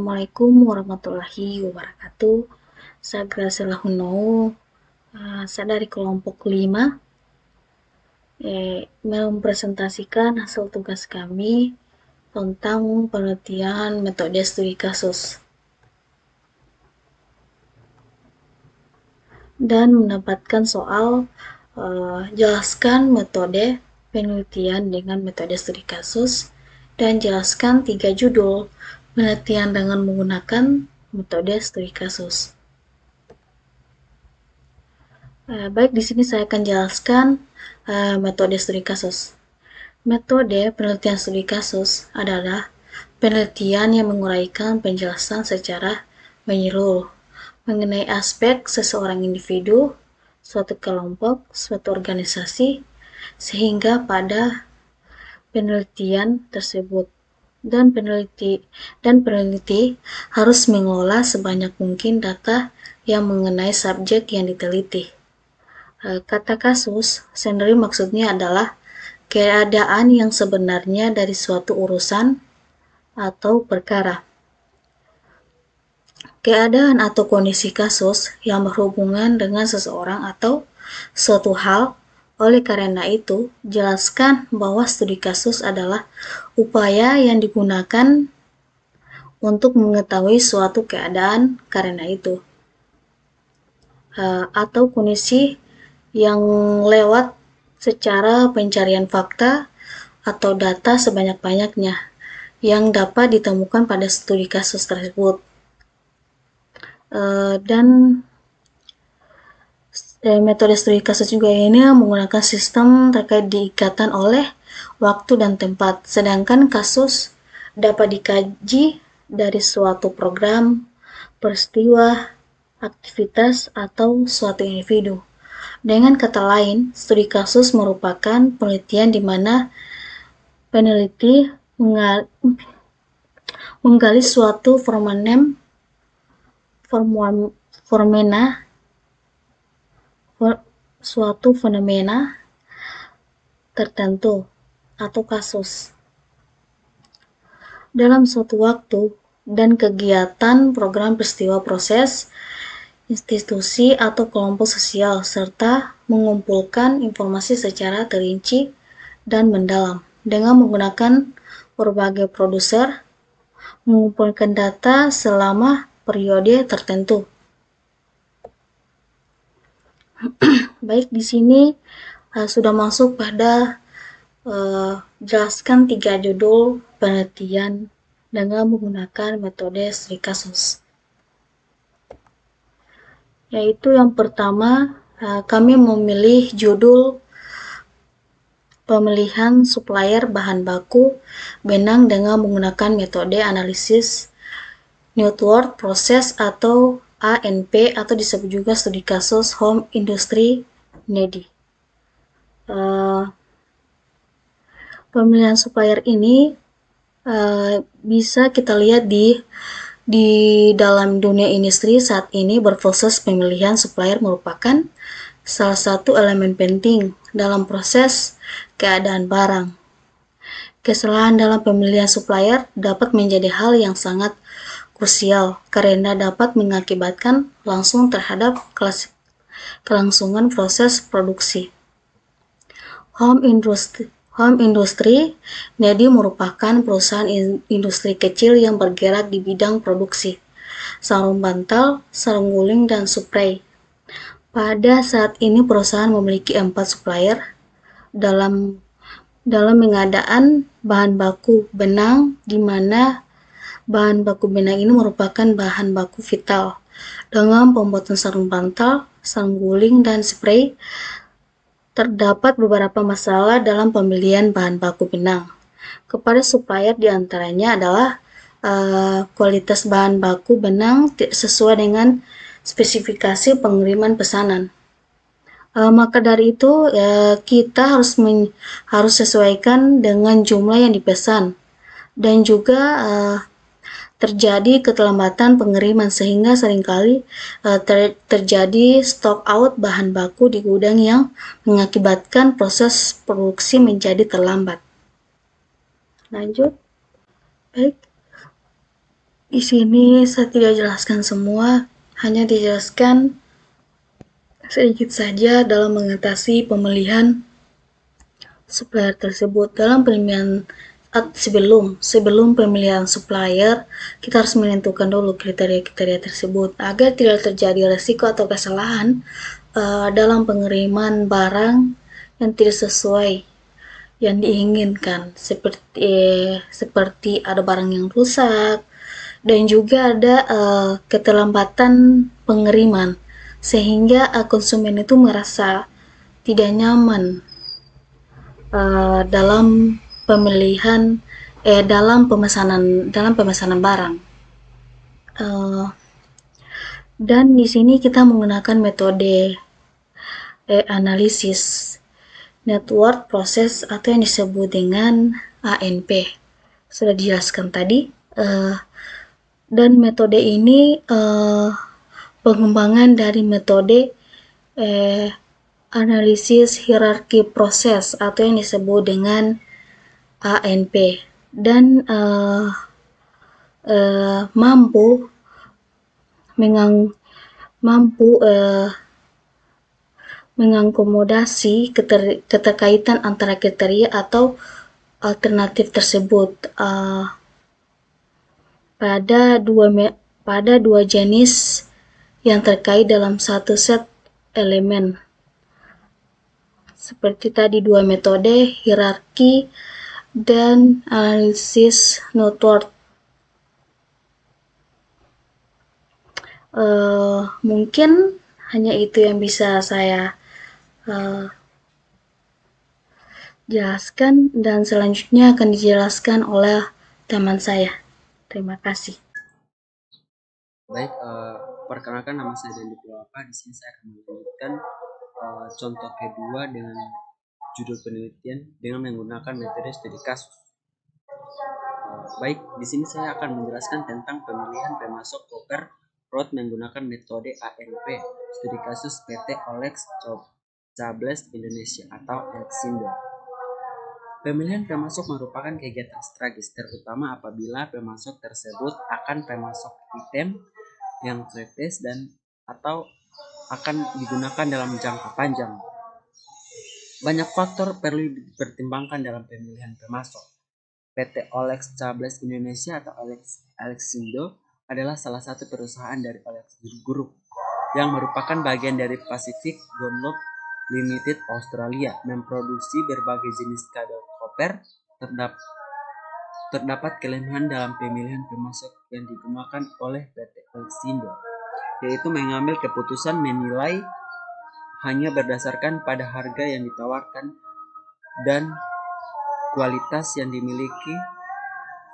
Assalamualaikum warahmatullahi wabarakatuh. Saya Gracia Lahunou, saya dari kelompok 5, mempresentasikan hasil tugas kami tentang penelitian metode studi kasus dan mendapatkan soal jelaskan metode penelitian dengan metode studi kasus dan jelaskan 3 judul penelitian dengan menggunakan metode studi kasus. Baik, di sini saya akan jelaskan metode studi kasus. Metode penelitian studi kasus adalah penelitian yang menguraikan penjelasan secara menyeluruh mengenai aspek seseorang individu, suatu kelompok, suatu organisasi, sehingga pada penelitian tersebut dan peneliti harus mengelola sebanyak mungkin data yang mengenai subjek yang diteliti. Kata kasus sendiri maksudnya adalah keadaan yang sebenarnya dari suatu urusan atau perkara. Keadaan atau kondisi kasus yang berhubungan dengan seseorang atau suatu hal. Oleh karena itu, jelaskan bahwa studi kasus adalah upaya yang digunakan untuk mengetahui suatu keadaan karena itu, atau kondisi yang lewat secara pencarian fakta atau data sebanyak-banyaknya yang dapat ditemukan pada studi kasus tersebut. Dan metode studi kasus juga ini menggunakan sistem terkait diikatan oleh waktu dan tempat, sedangkan kasus dapat dikaji dari suatu program, peristiwa, aktivitas, atau suatu individu. Dengan kata lain, studi kasus merupakan penelitian di mana peneliti menggali suatu fenomena tertentu atau kasus dalam suatu waktu dan kegiatan, program, peristiwa, proses, institusi atau kelompok sosial, serta mengumpulkan informasi secara terinci dan mendalam dengan menggunakan berbagai produser, mengumpulkan data selama periode tertentu. Baik, di sini sudah masuk pada jelaskan 3 judul penelitian dengan menggunakan metode studi kasus. Yaitu yang pertama, kami memilih judul pemilihan supplier bahan baku benang dengan menggunakan metode analisis network proses atau ANP atau disebut juga studi kasus Home Industry NEDI. Pemilihan supplier ini bisa kita lihat di dalam dunia industri saat ini berproses pemilihan supplier merupakan salah satu elemen penting dalam proses keadaan barang. Kesalahan dalam pemilihan supplier dapat menjadi hal yang sangat krusial karena dapat mengakibatkan langsung terhadap kelangsungan proses produksi. Home Industry NEDI merupakan perusahaan industri kecil yang bergerak di bidang produksi sarung bantal, sarung guling, dan spray. Pada saat ini perusahaan memiliki 4 supplier dalam pengadaan bahan baku benang, di mana bahan baku benang ini merupakan bahan baku vital. Dengan pembuatan sarung bantal, sarung guling, dan spray, terdapat beberapa masalah dalam pemilihan bahan baku benang. Kepada supplier diantaranya adalah kualitas bahan baku benang tidak sesuai dengan spesifikasi pengiriman pesanan. Maka dari itu kita harus sesuaikan dengan jumlah yang dipesan, dan juga terjadi keterlambatan pengiriman sehingga seringkali terjadi stock out bahan baku di gudang yang mengakibatkan proses produksi menjadi terlambat. Lanjut. Baik. Di sini saya tidak jelaskan semua, hanya dijelaskan sedikit saja dalam mengatasi pemilihan supplier tersebut. Dalam pemilihan sebelum pemilihan supplier, kita harus menentukan dulu kriteria-kriteria tersebut agar tidak terjadi resiko atau kesalahan dalam pengiriman barang yang tidak sesuai yang diinginkan, seperti ada barang yang rusak dan juga ada keterlambatan pengiriman, sehingga konsumen itu merasa tidak nyaman dalam pemilihan dalam pemesanan barang. Dan di sini kita menggunakan metode analisis network proses atau yang disebut dengan ANP. Sudah dijelaskan tadi. Dan metode ini pengembangan dari metode analisis hierarki proses atau yang disebut dengan ANP, dan mampu mengakomodasi keterkaitan antara kriteria atau alternatif tersebut pada dua jenis yang terkait dalam satu set elemen. Seperti tadi dua metode, hierarki dan analisis network. Mungkin hanya itu yang bisa saya jelaskan, dan selanjutnya akan dijelaskan oleh teman saya. Terima kasih. Baik, perkenalkan nama saya Dendi Purwapa. Di sini saya akan melanjutkan contoh kedua dengan judul penelitian dengan menggunakan metode studi kasus. Baik, di sini saya akan menjelaskan tentang pemilihan pemasok koper rod menggunakan metode ANP, studi kasus PT Olex Cables Indonesia atau Exindo. Pemilihan pemasok merupakan kegiatan strategis, terutama apabila pemasok tersebut akan pemasok item yang kritis dan atau akan digunakan dalam jangka panjang. Banyak faktor perlu dipertimbangkan dalam pemilihan pemasok. PT Olex Cables Indonesia atau Olexindo adalah salah satu perusahaan dari Olex Group yang merupakan bagian dari Pacific Dunlop Limited Australia, memproduksi berbagai jenis kabel koper. Terdapat kelemahan dalam pemilihan pemasok yang digunakan oleh PT Olexindo, yaitu mengambil keputusan menilai hanya berdasarkan pada harga yang ditawarkan dan kualitas yang dimiliki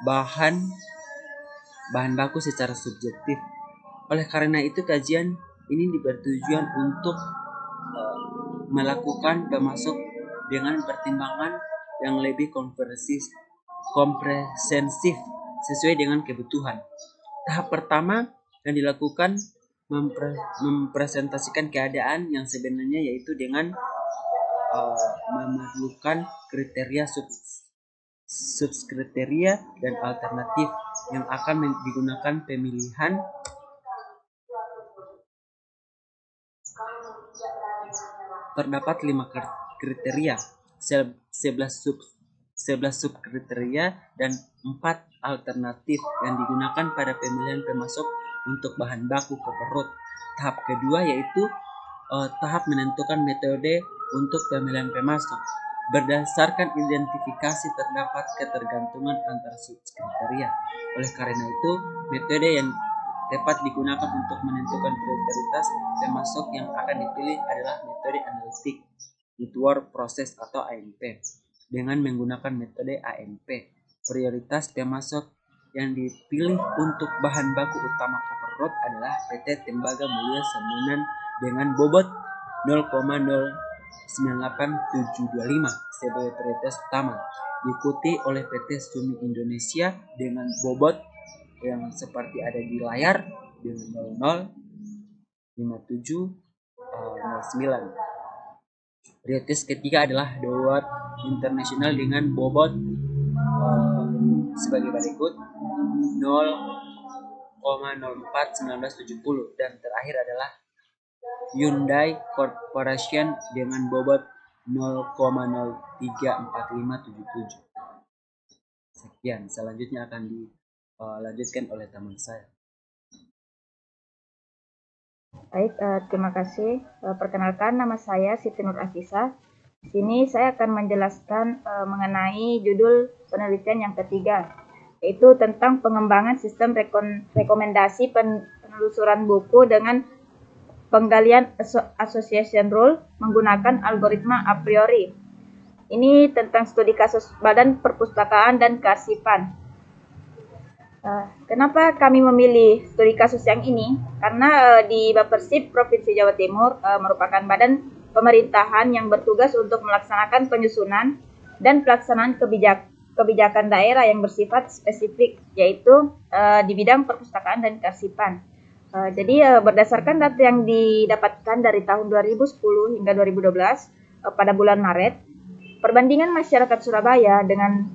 bahan baku secara subjektif. Oleh karena itu, kajian ini bertujuan untuk melakukan pemasok dengan pertimbangan yang lebih komprehensif sesuai dengan kebutuhan. Tahap pertama yang dilakukan mempresentasikan keadaan yang sebenarnya, yaitu dengan memerlukan kriteria subkriteria dan alternatif yang akan digunakan pemilihan. Terdapat 5 kriteria, 11 subkriteria dan 4 alternatif yang digunakan pada pemilihan pemasok untuk bahan baku koper rod. Tahap kedua yaitu tahap menentukan metode untuk pemilihan pemasok. Berdasarkan identifikasi terdapat ketergantungan antara subkriteria. Oleh karena itu, metode yang tepat digunakan untuk menentukan prioritas pemasok yang akan dipilih adalah metode analitik network proses atau ANP. Dengan menggunakan metode ANP, prioritas pemasok yang dipilih untuk bahan baku utama koper rod adalah PT Tembaga Mulia Semunan dengan bobot 0,098725 sebagai prioritas utama, diikuti oleh PT Sumi Indonesia dengan bobot yang seperti ada di layar dengan 005709. Prioritas ketiga adalah Dawat Internasional dengan bobot sebagai berikut 0,04/1970 dan terakhir adalah Hyundai Corporation dengan bobot 0,034577. Sekian, selanjutnya akan dilanjutkan oleh teman saya. Baik, terima kasih. Perkenalkan, nama saya Siti Nur Afisa. Di sini saya akan menjelaskan mengenai judul penelitian yang ketiga, yaitu tentang pengembangan sistem rekomendasi penelusuran buku dengan penggalian association rule menggunakan algoritma a priori. Ini tentang studi kasus Badan Perpustakaan dan Kearsipan. Kenapa kami memilih studi kasus yang ini? Karena di Bappersip Provinsi Jawa Timur merupakan badan pemerintahan yang bertugas untuk melaksanakan penyusunan dan pelaksanaan kebijakan daerah yang bersifat spesifik, yaitu di bidang perpustakaan dan kearsipan. Jadi berdasarkan data yang didapatkan dari tahun 2010 hingga 2012 pada bulan Maret, perbandingan masyarakat Surabaya dengan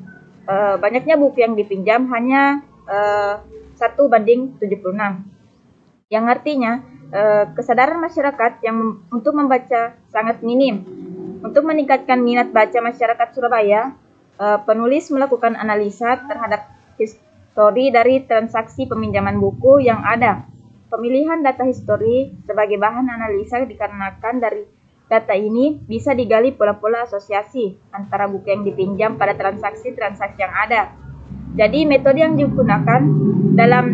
banyaknya buku yang dipinjam hanya 1:76, yang artinya kesadaran masyarakat yang untuk membaca sangat minim. Untuk meningkatkan minat baca masyarakat Surabaya, penulis melakukan analisa terhadap histori dari transaksi peminjaman buku yang ada. Pemilihan data histori sebagai bahan analisa dikarenakan dari data ini bisa digali pola-pola asosiasi antara buku yang dipinjam pada transaksi-transaksi yang ada. Jadi metode yang digunakan dalam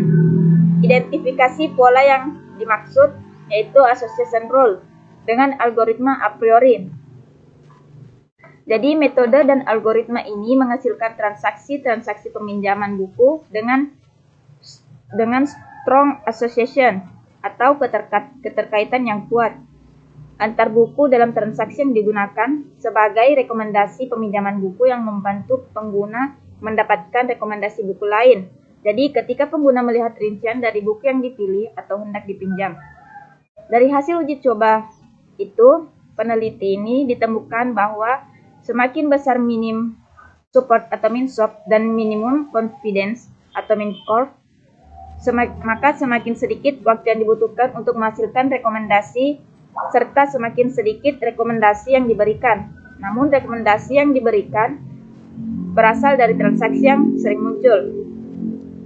identifikasi pola yang dimaksud yaitu association rule dengan algoritma a priori. Jadi metode dan algoritma ini menghasilkan transaksi-transaksi peminjaman buku dengan strong association atau keterkaitan yang kuat antar buku dalam transaksi yang digunakan sebagai rekomendasi peminjaman buku yang membantu pengguna mendapatkan rekomendasi buku lain. Jadi ketika pengguna melihat rincian dari buku yang dipilih atau hendak dipinjam. Dari hasil uji coba itu, peneliti ini ditemukan bahwa semakin besar minim support atau min-sop dan minimum confidence atau min-corp, maka semakin sedikit waktu yang dibutuhkan untuk menghasilkan rekomendasi serta semakin sedikit rekomendasi yang diberikan. Namun rekomendasi yang diberikan berasal dari transaksi yang sering muncul.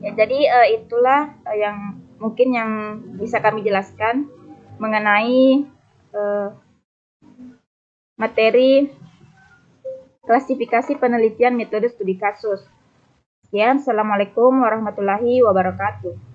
Ya, jadi itulah yang mungkin yang bisa kami jelaskan mengenai materi klasifikasi penelitian metode studi kasus. Sekian, Assalamualaikum warahmatullahi wabarakatuh.